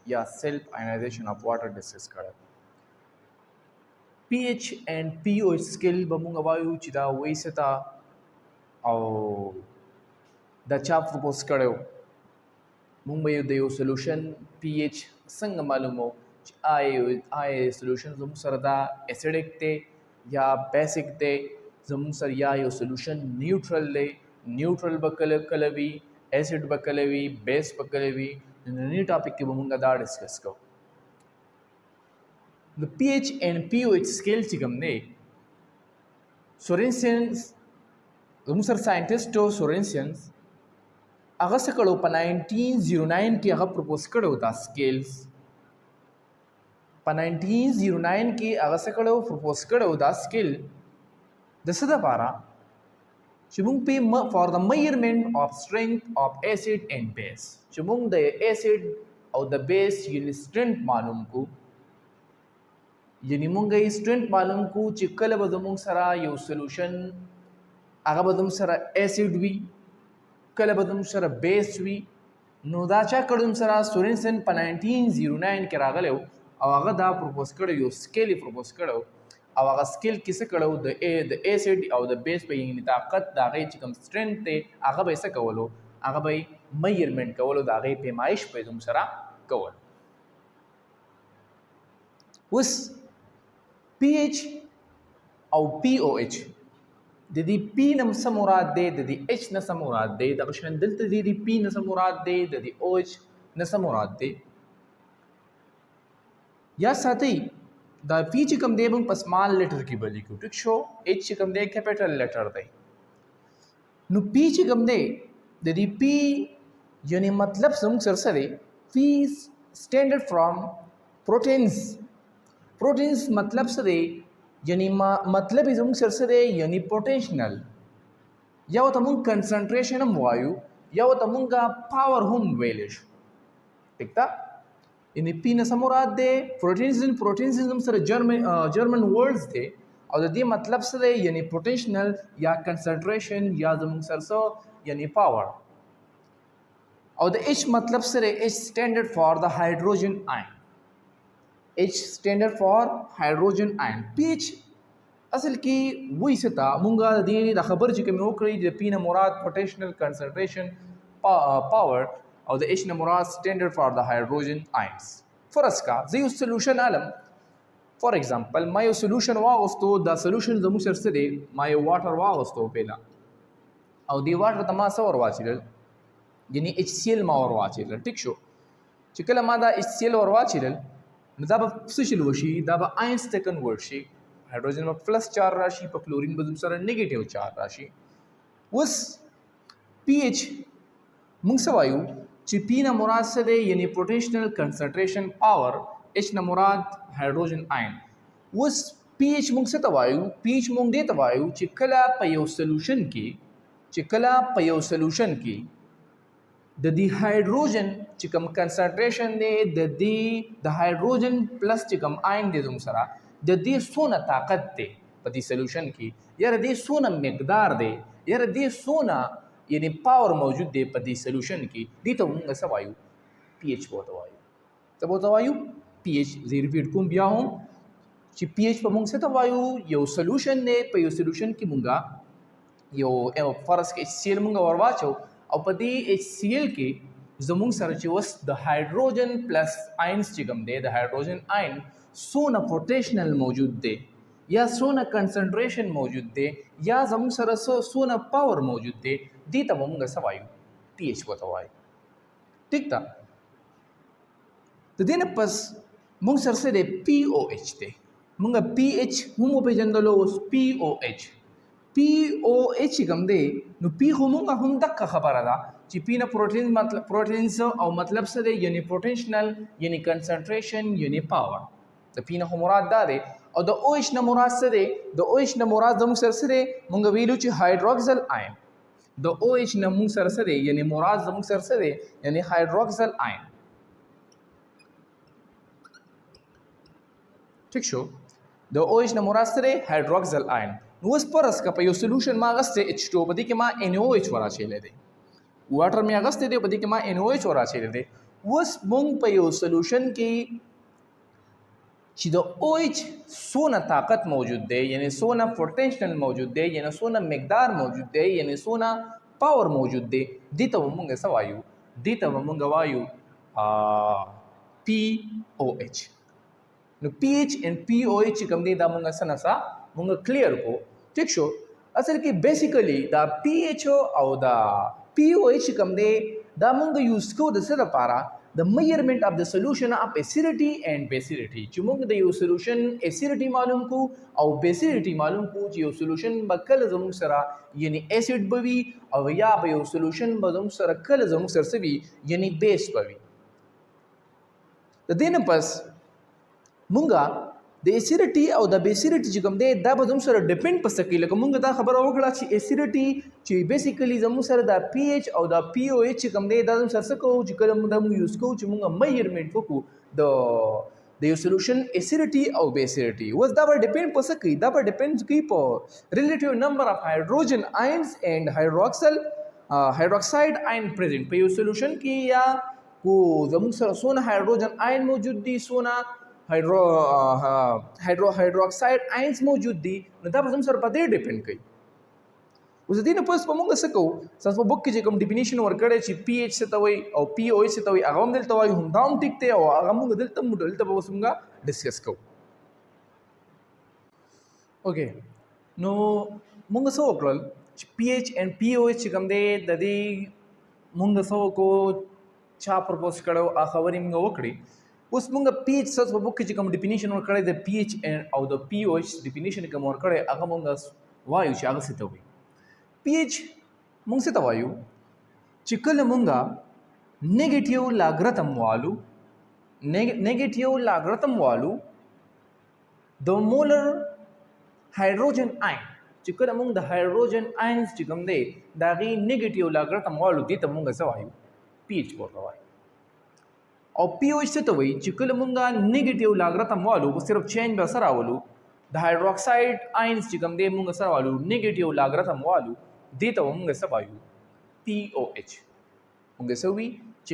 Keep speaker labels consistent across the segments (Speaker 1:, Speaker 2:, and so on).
Speaker 1: या self ionisation of water discuss करा pH and pOH scale बमुंगा वायु चिदा वैसता और दचा propose करो मुंबई उदयो solution pH संग मालूमो आए solution जमुं सरदा acidic ते या basic ते जमुं सर या यो solution neutral बकलवी acid बकलवी base बकलवी नई टॉपिक के बमुंगा दा डिस्कस करो the pH and pOH scale चिकमने Sorensen's Lumsar scientist to Sorensen's अगस्त कड़ो पर 1909 के अगर प्रपोज करो था स्केल्स पर 1909 के अगस्त कड़ो प्रपोज करो था स्केल दसदा पारा चुमुंग पे for the measurement of strength of acid and base चुमुंग the acid और the base ये strength मालूम को यानी मुंगा स्ट्रेंथ मालूम को चिकल बदमुंग सरा यो सॉल्यूशन आगा बदम सरा एसिड वी कल बदम सरा बेस वी नोदाचा कड़म सरा सोरेंसन पर 1909 के रागले और आगा दा प्रपोज करो यो स्केल प्रपोज करो और आगा स्केल किसे करो द एसिड और द बेस पे ये ताकत दागे चिकम स्ट्रेंथ ते आगा बैसा कवलो आगा भाई मेजरमेंट कवलो दागे पैमाइश पे तुम सरा कवलो उस pH और pOH दीदी P नम समुराद दे दीदी H न समुराद दे दक्षिण दिलते दीदी P न समुराद दे दीदी OH न समुराद दे या साथ ही द P चिकम दे बंग स्मॉल लेटर की बली को ठीक शो H चिकम दे कैपिटल लेटर दे नु P चिकम दे दीदी P यानी मतलब सम सरसरे P स्टैंडर्ड फ्रॉम प्रोटीन्स मतलब सरे यानी मतलब इज़म सरसरे यानी पोटेंशियल या वो तमुंग कंसंट्रेशन हम वायु या वो तमुंगा पावर हम वेलिश ठीक था यानी पी न समुराद दे प्रोटीन्स इज़म सरे जर्मन वर्ड्स दे और दे मतलब सरे यानी पोटेंशियल या कंसंट्रेशन या जमुंग सरसो यानी पावर और द H मतलब सरे H standard for the hydrogen ion H standard for hydrogen ion pH असल की वही से था मुंगा दी द खबर जी के में ओकरी जो P न मुराद पोटेंशियल कंसंट्रेशन पावर और द H न मुराद standard for the hydrogen ions first का जी सॉल्यूशन आलम फॉर एग्जांपल माय सॉल्यूशन वागस्तो द सॉल्यूशन जमु सरसे दे माय वाटर वागस्तो पहला और दी वाटर तमा सवर वाचिल यानी HCl मा और वाचिल ठीक शो चिकला मादा HCl और वाचिल दाबा सुशील वशी दाबा आयन्स ते कन्वर्ट शी हाइड्रोजन में प्लस चार राशि पर क्लोरीन बदम सारा नेगेटिव चार राशि उस pH मुंगसवायु ची P न मुराद से दे यानी पोटेंशियल कंसंट्रेशन पावर H न मुराद हाइड्रोजन आयन उस pH मुंग से तवायु pH मुंग दे तवायु चिकला पयो सॉल्यूशन की द हाइड्रोजन चिकम कंसंट्रेशन दे द हाइड्रोजन प्लस चिकम आयन दे तुम सरा द सोना ताकत दे पति सॉल्यूशन की यार दे सोना मकदार दे यार दे सोना यानी पावर मौजूद दे पति सॉल्यूशन की दी तो मुंगा सवायु pH बहुत वायु pH जी रिपीट कुम बिया हूँ ची pH पर मुंग से तवायु यो सॉल्यूशन दे पर यो सॉल्यूशन की मुंगा यो फर्स्ट के HCl मुंगा और वाचो और पति HCl के जमुंग सरचवस द हाइड्रोजन प्लस आयन्स चिकम दे द हाइड्रोजन आयन सोना पोटेंशियल मौजूद दे या सोना कंसंट्रेशन मौजूद दे या जमुंग सरस सोना पावर मौजूद दे दी तमुंग सवायु pH बतावाय ठीक था तो देने पस मुंग सरसे दे pOH दे मुंगा pH हुमो पे जंदलो pOH चिकम दे नु P हुमुंगा हम तक का खबर आला ची P ना प्रोटीन्स और मतलब से दे यानी पोटेंशियल यानी कंसंट्रेशन यानी पावर तो P ना मुराद दा दे और द OH ना मुराद से दे द OH ना मुराद दम सर से दे मुंगा वीलू ची हाइड्रोक्सिल आयन द OH ना मुंग सर से दे यानी मुराद दम सर से दे यानी हाइड्रोक्सिल आयन ठीक शो द OH ना मुराद से दे हाइड्रोक्सिल आयन उस परस का पयो सॉल्यूशन मा अगस्ते H2 पदी के मा NaOH वरा चले दे वाटर में अगस्ते दे पदी के मा NaOH वरा चले दे اوس مونږ په یو سولوشن کې چې د OH څونه طاقت موجود دی یعنی څونه پوټنشل موجود دی یعنی څونه مقدار موجود دی یعنی څونه پاور موجود دی دې ته مونږ څه وایو دې ته مونږ وایو pOH نو pH and pOH چې کوم دی دا مونږ څه نسا مونږ کلیر کو ٹھیک شو اصل کې بیسیکلی دا pH او دا pOH کوم دی دا مونږ یوز کو د څه لپاره the measurement of the solution of acidity and basicity چې موږ د یو سولوشن acidity معلوم کو او basicity معلوم کو چې یو سولوشن به کله زموږ سره یعنی اسید به وي او یا به یو سولوشن به زموږ سره کله زموږ سره څه وي یعنی بیس به وي د دې نه پس موږ د اسیډیټي او د بیسیډیټي چې کوم دی دا به زموږ سره ډیپینډ په څه کوي لکه موږ دا خبره وکړه چې اسیډیټي چې بیسیکلی زموږ سره د pH او د pOH چې کوم دی دا زموږ سره څه کوو چې کله موږ دا یوز کوو چې موږ میجرمنټ وکړو د یو سولوشن اسیډیټي او بیسیډیټي اوس دا به ډیپینډ په څه کوي دا به ډیپینډ کوي په ریلیټیو نمبر اف هایډروجن آینز اینڈ هایدروکساید آین پریزنٹ په یو سولوشن کې یا کو زموږ سره څونه هایډروجن آین موجود دي څونه هایدروکساید آینز موجود دي نو دا به زموږ سره په دې ډیپینډ کوي اوس د دې نه پس په موږ څه کوو ستاسو په بک کې چې کوم ډیفینیشن ورکړی چې pH څه ته وایي او pOH څه ته وایي هغه هم دلته وایي همدا هم ټیک دی او هغه موږ دلته به اوس موږ ډسکس کوو اوکې نو موږ څه وکړل چې pH and pOH چې کوم دی د دې موږ څه وکړو چا پرپوز کړو هغه خبرې موږ وکړې اوس موږ pH ستاسو په بک کې چې کوم ډیفینیشن ورکړی د pH او د pOH ډیفینیشن کوم ورکړی هغه موږ وایو چې هغه څه ته وایي pH موږ څه ته وایو چې کله موږ نیگیټیو لاګرتم والو د مولر هایدروجن آین چې کله موږ د هایدروجن آینز چې کوم دی د هغې نیگیټیو لاګرتم والو دې ته موږ څه وایو pH ورته وایو او pOH څه ته وایي چې کله موږ نیگیټیو لاګرتم والو صرف چینج به څه راولو د هایدروکساید آینز چې کوم دی موږ څه راولو نیگیټیو لاګرتم والو دې ته موږ څه وایو pOH موږ څه وایي چې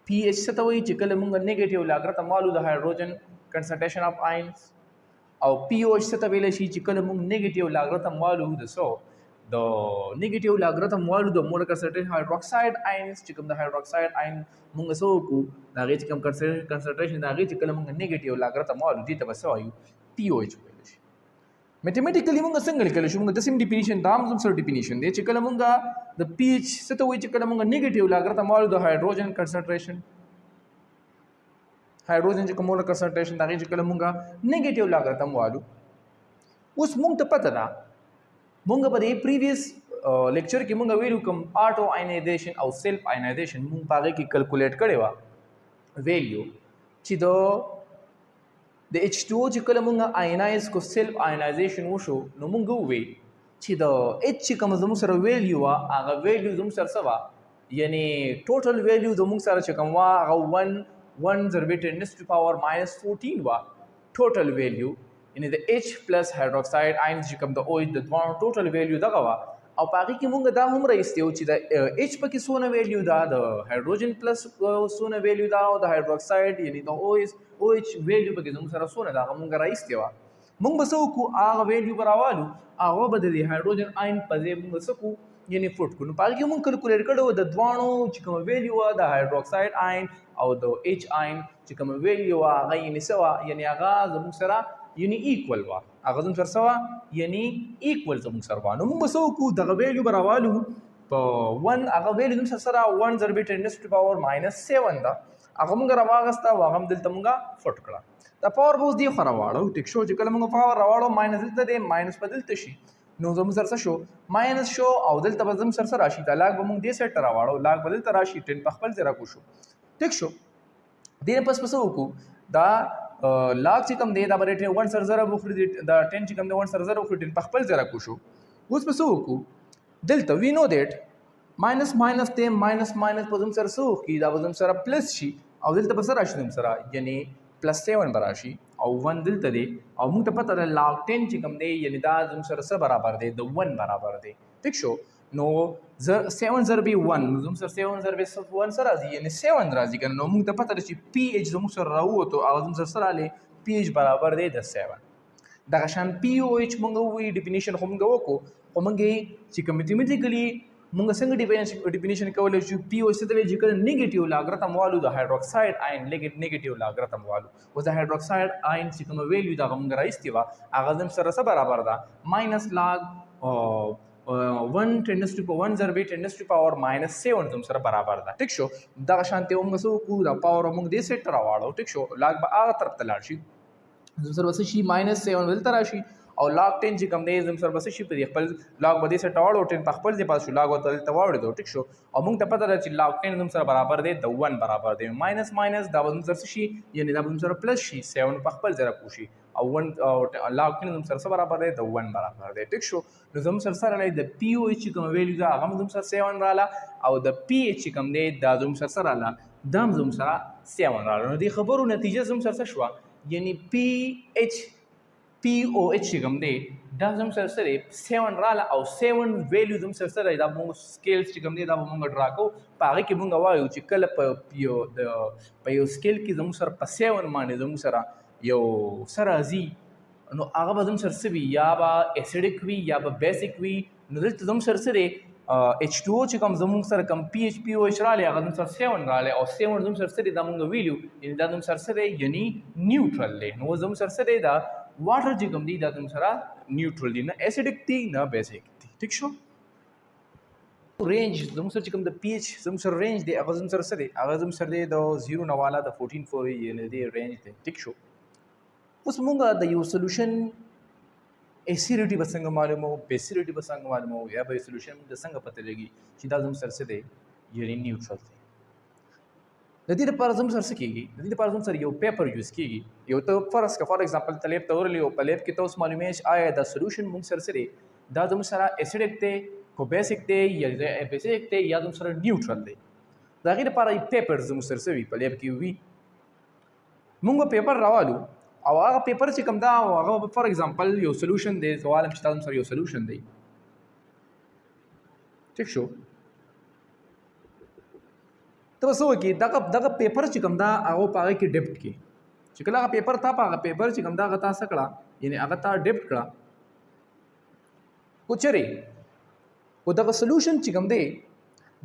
Speaker 1: pH څه ته وایي چې کله موږ نیگیټیو لاګرتم والو د هایدروجن کنسنټریشن اف آینز او pOH څه ته ویلی شي چې کله موږ نیگیټیو لاګرتم والو د څه د نیگیټیو لاګرتم والو د مولر کنسنټریشن هایدروکساید آینز چې کوم د هایدروکساید آین موږ څه وکړو د هغې چې کوم کنسنټریشن د هغې چې کله موږ نیگیټیو لاګرتم والو دې ته به څه وایو pOH ویلی شي میتھمیټیکلی موږ څنګه لیکلی شو موږ داسې ډیفینیشن دا هم زموږ سره ډیفینیشن دی چې کله موږ د pH څه ته وایي چې کله موږ نیگیټیو لاګرتم والو د هایدروجن کنسنټریشن هایدروجن چې کوم مولر کنسنټریشن د هغې چې کله موږ نیگیټیو لاګرتم والو اوس موږ ته پته ده موږ په دې پریویس لیکچر کې موږ ویلو کوم آټو آینایزیشن او سیلف آینایزیشن موږ په هغې کې کلکولیټ کړې وه ویلیو چې د H2O چې کله موږ آینایز کو سیلف آینایزیشن وشو نو موږ ووی چې د H چې کوم زموږ سره ویلیو وه هغه ویلیو زموږ سره څه وه یعنی ټوټل ویلیو زموږ سره چې کوم وه هغه 1 ضربې 10⁻14 وه ټوټل ویلیو یعنی د H پلس هایدروکساید آینز چې کوم د OH د دواړو ټوټل ویلیو دغه وه او په هغې کې موږ دا هم راایستې وو چې د H پکې څونه ویلیو ده د هایدروجن پلس څونه ویلیو ده او د هایدروکساید یعنی د OH ویلیو پکې زموږ سره څونه ده هغه موږ راایستې وه موږ به څه وکړو هغه ویلیو به راوالو هغه به د هایدروجن آین په ځای موږ څه کړو یعنی فوټ کړو نو په هغې کې موږ کلکولیټ کړی وو د دواړو چې کومه ویلیو وه د هایدروکساید آین او د H آین چې کومه ویلیو وه هغه یعنې څه وه یعنې هغه زموږ سره یعنی ایکول وه هغه زموږ سره څه وه یعنی ایکول زموږ سره وه نو موږ به څه وکړو دغه ویلیو به راوالو په 1 هغه ویلیو زموږ سره 1 ضربې 10⁻7 ده هغه موږ راواغسته او هغه هم دلته موږ فټ کړه دا پاور به اوس دې خوا راواړو ټیک شو چې کله موږ پاور راواړو ماینس دلته دی ماینس به دلته شي نو زموږ سره څه شو ماینس شو او دلته به زموږ سره څه راشي دا لاګ به موږ دې سایډ ته راواړو لاګ به دلته راشي 10 په خپل ځای راکوشو ټیک شو دې نه پس څه وکړو دا لاګ چې کوم دی دا به 1 سره ضرب وکړي دا 10 چې کوم دی 1 سره ضرب وکړي 10 په خپل ځای راکوشو اوس به څه وکړو دلته وی نو دیټ ماینس ماینس ته ماینس ماینس په زموږ سره څه وکړي دا به زموږ سره پلس شي او دلته به څه راشي زموږ سره یعنی +7 به راشي او 1 دلته دی او موږ ته پته ده لاګ 10 چې کوم دی یعنی دا زموږ سره څه برابر دی د 1 برابر دی ټیک شو نو 7 ضرب 1 نو زموږ سره 7 ضرب 1 سره راځي یعنی 7 راځي کنه نو موږ ته پته ده چې پی ایچ زموږ سره راووتو او زموږ سره راغلی پی ایچ برابر دی د 7 دغه شان پی او ایچ موږ ووایي ډیفینیشن خو موږ وکړو خو موږ یې چې میتھمیټیکلی موږ څنګه ډیفینیشن کولی شو پی او ایچ ته وایي چې کله نیګیټیو لاګرتم والو د هایدروکساید آین نیګیټیو لاګرتم والو اوس د هایدروکساید آین چې کومه ویلیو دغه موږ راایستې وه هغه زموږ سره څه برابر ده ماینس لاګ 1 ټینس ټو په 1 ضرب 10 ټو پاور ماینس 7 زموږ سره برابر ده ټیک شو دغه شانتې موږ څه وکړو دا پاور موږ دې سیټ ته راواړو ټیک شو لاګ به هغه طرف ته لاړ شي زموږ سره به څه شي ماینس 7 دلته راشي او لاګ 10 چې کوم دی زموږ سره به څه شي په دې خپل لاګ به دې سیټ ته واړو 10 په خپل ځای پاتې شو لاګ ورته دلته واوړېدو ټیک شو او موږ ته پته ده چې لاګ 10 زموږ سره برابر دی د 1 برابر دی ماینس دا به زموږ سره څه شي یعنې دا به زموږ سره پلس شي 7 په خپل ځای راکوشي او 1 لاګ 10 زموږ سره څه برابر دی د 1 برابر دی ټیک شو نو زموږ سره راغلی د پی او ایچ چې کومه ویلیو ده هغه هم زموږ سره 7 راغله او د پی ایچ چې کوم دی دا زموږ سره راغله دا هم زموږ سره 7 راغله نو دې خبرو نتیجه زموږ سره څه شوه یعنی پی او ایچ چې کوم دی دا زموږ سره سره 7 راغله او 7 ویلیو زموږ سره دا موږ سکیلز چې کوم دی دا به موږ ډرا کوو په هغې کې موږ وایو چې کله په یو سکیل کې زموږ سره په 7 باندې زموږ سره یو څه راځي نو هغه به زموږ سره څه وي یا به اسیډک وي یا به بیسک وي نو دلته زموږ سره سره H2O چې کوم زموږ سره کوم پی ایچ پی او ایچ راغلی هغه زموږ سره 7 راغلی او 7 زموږ سره سره دا موږ ویلیو یعنې دا زموږ سره سره یعنی نیوټرل دی نو زموږ سره سره دا واټر چې کوم دی دا زموږ سره نیوټرل دی نه اسیډک دی نه بیسک دی ټیک شو رینج زموږ سره چې کوم د پی ایچ زموږ سره رینج دی هغه زموږ سره څه دی هغه زموږ سره دی د 0 نه والا د 14 پورې یعنې دی رینج دی ټیک شو اوس موږ د یو سولوشن ایسیډیټي به څنګه معلومو بیسیډیټي به څنګه معلومو یا به سولوشن د څنګه پته لګي چې دا زموږ سره څه دی یعنې نیوټرل دی د دې لپاره زموږ سره څه کېږي د دې لپاره زموږ سره یو پیپر یوز کېږي یو ته فرض که فار ایگزامپل ته لیب ته ورغلی او په لیب کې ته اوس معلومېږي چې آیا دا سولوشن موږ سره څه دی دا زموږ سره ایسیډک دی کو بیسک دی یا بیسک دی یا زموږ سره نیوټرل دی د هغې لپاره پیپر زموږ سره څه وي په لیب کې وي موږ به پیپر راوالو او هغه پیپر چې کوم دا هغه فار ایگزامپل یو سولوشن دی زه وایم چې تاسو سره یو سولوشن دی ټیک شو ته به څه وکړې دغه پیپر چې کوم دا هغه په هغې کې ډپټ کړي چې کله هغه پیپر تا په هغه پیپر چې کوم دا هغه تا څه کړه یعنې هغه تا ډپټ کړه خو چېرې خو دغه سولوشن چې کوم دی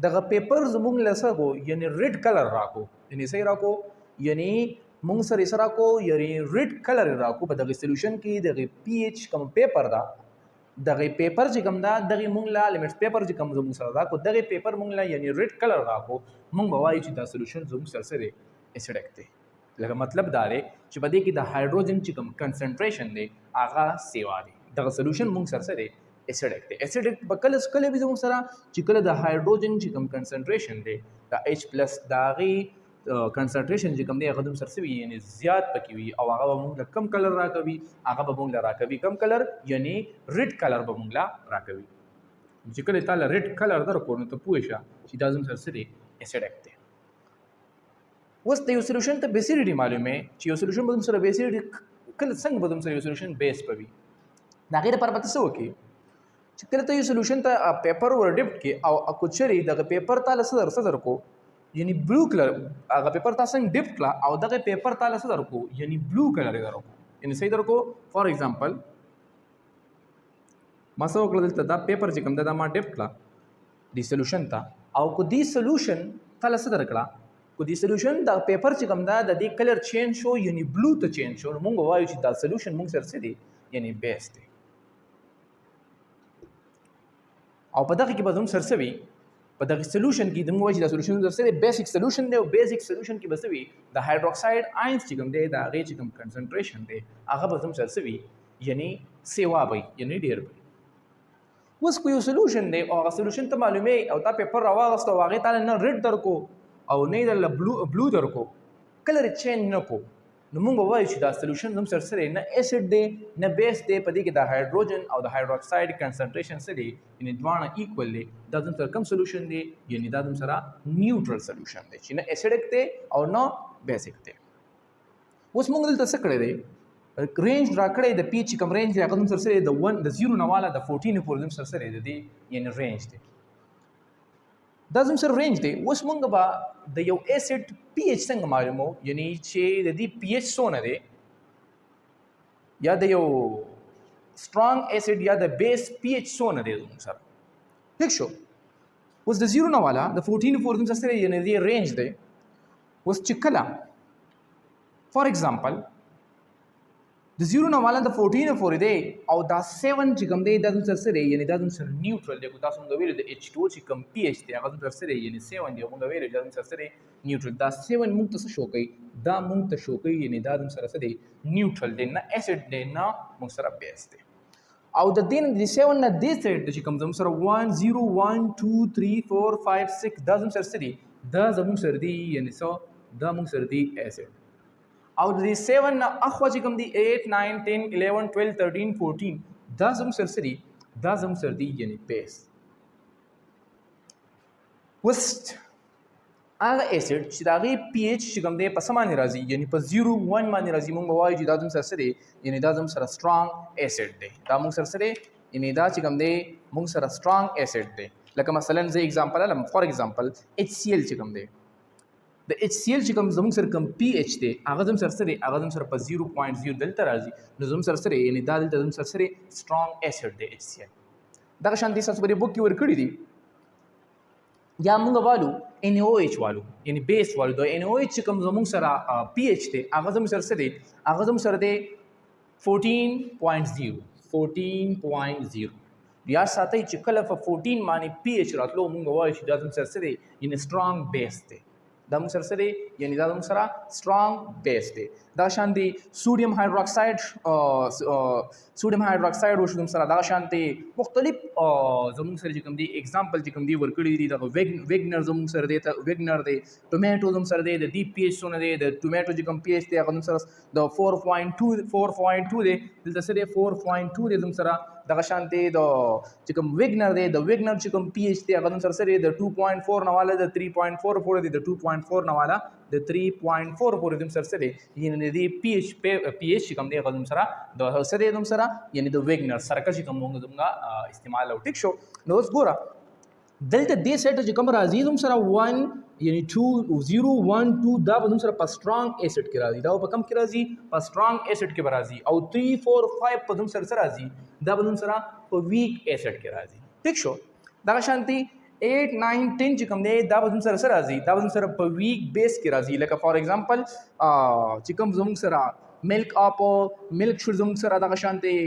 Speaker 1: دغه پیپر زموږ له څه کو یعنې ریډ کلر راکو یعنې څه یې راکو یعنې موږ سره یې څه راکو یعنې ریډ کلر یې راکو په دغه سولوشن کې دغه پی ایچ کوم پیپر ده دغه پیپر چې کوم دا دغه موږ له لیمټس پیپر چې کوم زموږ سره راکو دغه پیپر موږ له یعنې ریډ کلر راکو موږ به وایو چې دا سولوشن زموږ سره څه دی ایسیډک دی لکه مطلب دا دی چې په دې کې د هایډروجن چې کوم کنسنټریشن دی هغه سیوا دی دغه سولوشن موږ سره څه دی ایسیډک دی ایسیډک به کله وي زموږ سره چې کله د هایډروجن چې کوم کنسنټریشن دی د ایچ پلس د هغې کنسنټریشن چې کوم دی هغه زموږ سره څه وي یعنې زیات پکې وي او هغه به موږ له کم کلر راکوي هغه به موږ له راکوي کم کلر یعنې ریډ کلر به موږ له راکوي چې کله تا له ریډ کلر درکړو نو ته پوه شه چې دا زموږ سره څه دی ایسیډک دی اوس د یو سولوشن ته بیسیډیټي معلومې چې یو سولوشن به زموږ سره بیسیډیټي کله څنګه به زموږ سره یو سولوشن بیس به وي د هغې لپاره به ته څه وکړې چې کله ته یو سولوشن ته پیپر ور ډپټ کړې او که چېرې دغه پیپر تا له څه درکړو یعنی بلو کلر هغه پیپر تا څنګه ډپ کړه او دغه پیپر تا له څه درکړو یعنی بلو کلر یې درکړو یعنې صحیح درکړو فار ایگزامپل ما څه وکړه دلته دا پیپر چې کوم دا ما ډپ کړه دې سولوشن ته او که دې سولوشن تا له څه درکړه که دې سولوشن دا پیپر چې کوم دا د دې کلر چینج شو یعنی بلو ته چینج شو نو موږ وایو چې دا سولوشن موږ سره څه دی یعنی بیس دی او په دغه کې به زموږ سره څه وي په دغه سولوشن کې د موږ وایو چې دا سولوشن زموږ سره بیسک سولوشن دی او بیسک سولوشن کې به څه وي د هایدروکساید آینز چې کوم دی د هغې چې کوم کنسنټریشن دی هغه به زموږ سره څه وي یعنې سیوا به وي یعنې ډېر به وي اوس که یو سولوشن دی او هغه سولوشن ته معلومې او تا پیپر راواغسته او هغې تا نه ریډ درکو او نه یې درله بلو درکو کلر یې چینج نه کو نو موږ به وایو چې دا سولوشن زموږ سره څه دی نه ایسډ دی نه بیس دی په دې کې د هایډروجن او د هایدروکساید کنسنټریشن څه دی یعنې دواړه ایکول دی دا زموږ سره کوم سولوشن دی یعنې دا زموږ سره نیوټرل سولوشن دی چې نه ایسډک دی او نه بیسک دی اوس موږ دلته څه کړی دی رینج را کړی د پی چې کوم رینج دی هغه زموږ سره څه دی د 0 نه والا د 14 پورې زموږ سره څه دی د دې یعنې رینج دی دا زموږ سره رینج دی. اوس موږ به د یو ایسډ پی ایچ څنګه معلومو، یعنی چې د دې پی ایچ څونه دی، یا د یو سترانګ ایسډ یا د بیس پی ایچ څونه دی زموږ سره. ٹھیک شو. اوس د 0 نه والا د 14 پورې زموږ سره یعنی د رینج دی. اوس چې کله فار ایگزامپل د 0 نه والا د 14 پورې دی او دا 7 چې کوم دی دا زموږ سره دی، یعنی دا زموږ سره نیوټرل دی. تاسو موږ ویلو د H2O چې کوم پی ایچ دی هغه زموږ سره یعنی 7 دی، موږ ویلو دا زموږ سره نیوټرل. دا 7 موږ ته څه شو کوي، دا موږ ته شو کوي یعنی دا زموږ سره دی نیوټرل دی، نه ایسډ دی نه موږ سره بیس دی. او د دین د 7 نه دې سایډ چې کوم زموږ سره 1 0 1 2 3 4 5 6 دا زموږ سره دی، دا زموږ سره دی یعنی څه، دا موږ سره دی ایسډ. او د 7 نه اخوا چې کوم دی 8 9 10 11 12 13 14 دا زموږ سره دی، دا زموږ سره دی یعنی بیس. اوس هغه ایسډ چې د هغې پی ایچ چې کوم دی په څه باندې راځي، یعنی په 0 1 باندې راځي، موږ به وایو چې دا زموږ سره څه دی، یعنی دا زموږ سره سترانګ ایسډ دی. دا موږ سره څه دی، یعنی دا چې کوم دی موږ سره سترانګ ایسډ دی. لکه مثلا زه اگزامپل علم، فار ایگزامپل HCl چې کوم دی، د HCl چې کوم زموږ سره کوم پی ایچ دی هغه زموږ سره څه دی، هغه زموږ سره په 0.0 دلته راځي، نو زموږ سره څه دی، یعنی دا دلته زموږ سره څه دی، سترانګ ایسډ دی HCl. دغه شان دي تاسو په بک کې ورکړي دي. یا موږ والو NaOH والو یعنی بیس والو د NaOH چې کوم زموږ سره پی ایچ دی هغه زموږ سره څه دی، هغه زموږ سره دی 14.0. بیا ساتئ چې کله په 14 باندې پی ایچ راتلو موږ وایو چې دا زموږ سره څه دی، یعنی سترانګ بیس دی. دا موږ سره څه دی، یعنی دا موږ سره سترانګ بیس دی. دا شان دی سوډیم هایدروکساید، سوډیم هایدروکساید وشو زموږ سره. دا شان دی مختلف زموږ سره چې کوم دی اگزامپل چې کوم دی ورکړي دي، دغه ویګنر زموږ سره دی، ویګنر دی. ټومیټو زموږ سره دی، د دې پی ایچ څونه دی، د ټومیټو چې کوم پی ایچ دی هغه زموږ سره د 4.2 دی، دلته څه دی 4.2 دی زموږ سره. دغه شان دی د چې کوم ویګنر دی، د ویګنر چې کوم پی ایچ دی هغه زموږ سره څه دی، د 2.4 نه والا د 3.4 پورې دی، د 2.4 نه والا د 3.4 پورې زموږ سره څه دی، یعنی د دې پی ایچ چې کوم دی هغه زموږ سره د څه دی زموږ سره، یعنی د ویګنر سرکل چې کوم موږ استعمال او. ټیک شو. نو اوس ګوره دلته دې سیټ چې کوم راځي زموږ سره 1 یعنی 2 0 1 2 دا به زموږ سره په سترانګ ایسډ کې راځي، دا په کم کې راځي، په سترانګ ایسډ کې به راځي. او 3 4 5 په زموږ سره څه راځي، دا به زموږ سره په ویک ایسډ کې راځي. ټیک شو. دغه شانتي 8 9 10 چې کوم دی دا به زموږ سره څه راځي، دا به زموږ سره په ویک بیس کې راځي. لکه فار ایگزامپل چې کوم زموږ سره ملک اپ ملک شو زموږ سره دغه شانتي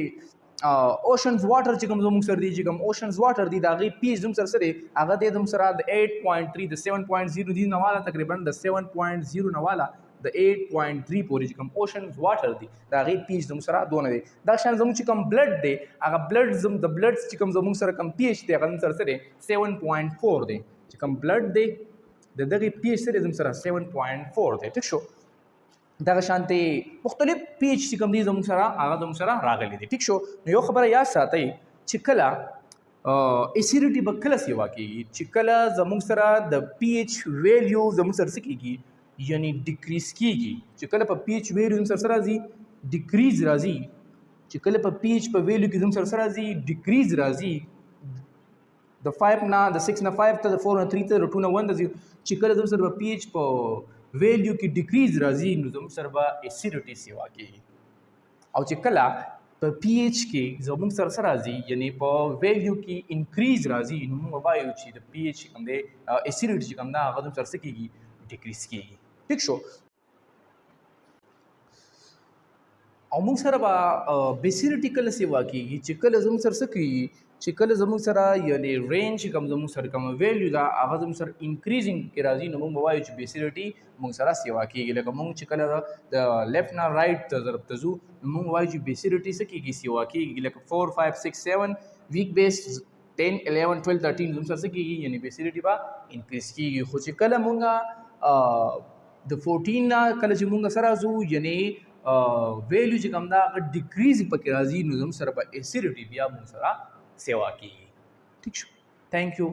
Speaker 1: اوشنز واټر چې کوم زموږ سره دی، چې کوم اوشنز واټر دی دا غي پی ایچ زموږ سره دی، هغه دی زموږ سره د 8.3 د 7.0 دی نه والا، تقریبا د 7.0 نه والا د 8.3 پورې چې کوم اوشنز واټر دی دا غي پی ایچ زموږ سره دونه دی. دا شان زموږ چې کوم بلډ دی هغه بلډ د بلډ چې کوم زموږ سره کوم پی ایچ دی هغه زموږ سره دی 7.4 دی، چې کوم بلډ دی د دغه پی ایچ سره زموږ سره 7.4 دی. ټیک شو. دغه شانتي مختلف پی ایچ چې کوم دي زموږ سره هغه زموږ سره راغلي دي. ټیک شو. نو یو خبره یاد ساتئ چې کله اسیډیټي به کله سیوا کېږي، چې کله زموږ سره د پی ایچ ویلیو زموږ سره څه کېږي، یعنی ډیکریز کېږي. چې کله په پی ایچ ویلیو زموږ سره راځي ډیکریز راځي، چې کله په پی ایچ په ویلیو کې زموږ سره راځي ډیکریز راځي، د 5 نه د 6 نه 5 ته د 4 نه 3 ته د 2 نه 1 ته ځي، چې کله زموږ سره په پی ایچ په ویلیو کې ډیکریز راځي نو زموږ سره به اسیډیټي سیوا کېږي. او چې کله په پی ایچ کې زموږ سره څه راځي، یعنی په ویلیو کې انکریز راځي، نو موږ وایو چې د پی ایچ کوم دی اسیډیټي چې کوم ده هغه زموږ سره څه کېږي، ډیکریز کېږي. ټیک شو. او موږ سره به بیسیډیټي کله سیوا کېږي، چې کله زموږ سره څه کېږي، چې کله زموږ سره یعنی رینج کوم زموږ سره کوم ویلیو ده هغه زموږ سره انکریزینګ کې راځي، نو موږ وایو چې بیسیډیټي موږ سره سیوا کېږي. لکه موږ چې کله د لیفټ نه رایټ طرف ته ځو موږ وایو چې بیسیډیټي څه کېږي، سیوا کېږي. لکه 4 5 6 7 ویک بیس 10 11 12 13 زموږ سره څه کېږي، یعنی بیسیډیټي به انکریز کېږي. خو چې کله موږ د 14 نه کله چې موږ سره ځو یعنی ویلیو چې کوم ده هغه ډیکریز پکې راځي، نو زموږ سره به اسیډیټي بیا موږ سره سیوا کېږي. ٹھیک شو. تھینک یو.